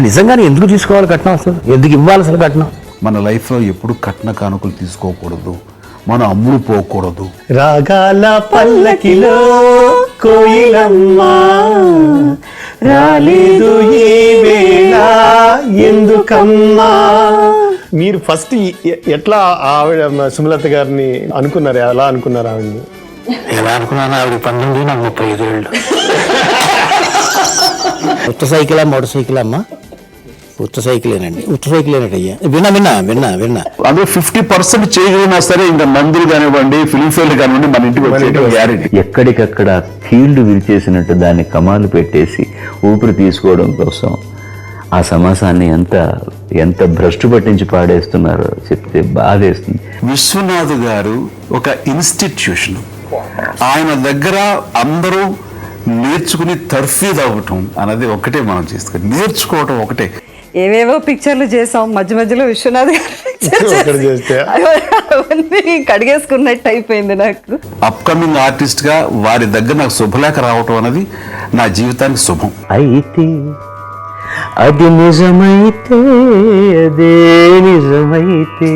నిజంగానే ఎందుకు తీసుకోవాలి కట్నం, అసలు ఎందుకు ఇవ్వాలి అసలు కట్నం? మన లైఫ్లో ఎప్పుడు కట్న కానుకలు తీసుకోకూడదు, మనం అమ్ముడు పోకూడదు. రాగాల పల్లకిలో కోయిలమ్మ రాలేదు ఈ వేళ ఎందుకమ్మా. మీరు ఫస్ట్ ఎట్లా ఆవిడ సుమలత గారిని అనుకున్నారు? ఎలా అనుకున్నారు ఆవిడని? ఎలా అనుకున్నాను, ఆవిడ 19, నాకు 35 ఏళ్ళు. ఉత్త సైకిలా మోటార్ సైకిల్ అమ్మా? ఉత్త సైకిలేనండి, ఉత్త సైకిలేనండి అయ్యా. విన్నా అందులో 50% చేయగలిగినా సరే ఇంకా మందులు కానివ్వండి, ఫిల్మ్ఫేర్ కానివ్వండి, మన ఇంటికి వచ్చే గ్యారెంటీ. ఎక్కడికక్కడ ఫీల్డ్ విరిచేసినట్టు దాన్ని కమాలు పెట్టేసి ఊపిరి తీసుకోవడం కోసం ఆ సమాసాన్ని ఎంత భ్రష్టు పట్టించి పాడేస్తున్నారో చెప్తే బాధేస్తుంది. విశ్వనాథ్ గారు ఒక ఇన్స్టిట్యూషన్. ఆయన దగ్గర అందరూ నేర్చుకుని తర్ఫీదు అవ్వటం అన్నది ఒకటే మనం చేస్తాం, నేర్చుకోవటం ఒకటే. ఏవేవో పిక్చర్లు చేసాం, మధ్య మధ్యలో విశ్వనాథ్ అవన్నీ కడిగేసుకున్నట్టు అయిపోయింది నాకు. అప్కమింగ్ ఆర్టిస్ట్ గా వారి దగ్గర నాకు శుభలేఖ రావటం అనేది నా జీవితానికి శుభం. అయితే అది నిజమైతే, అదే నిజమైతే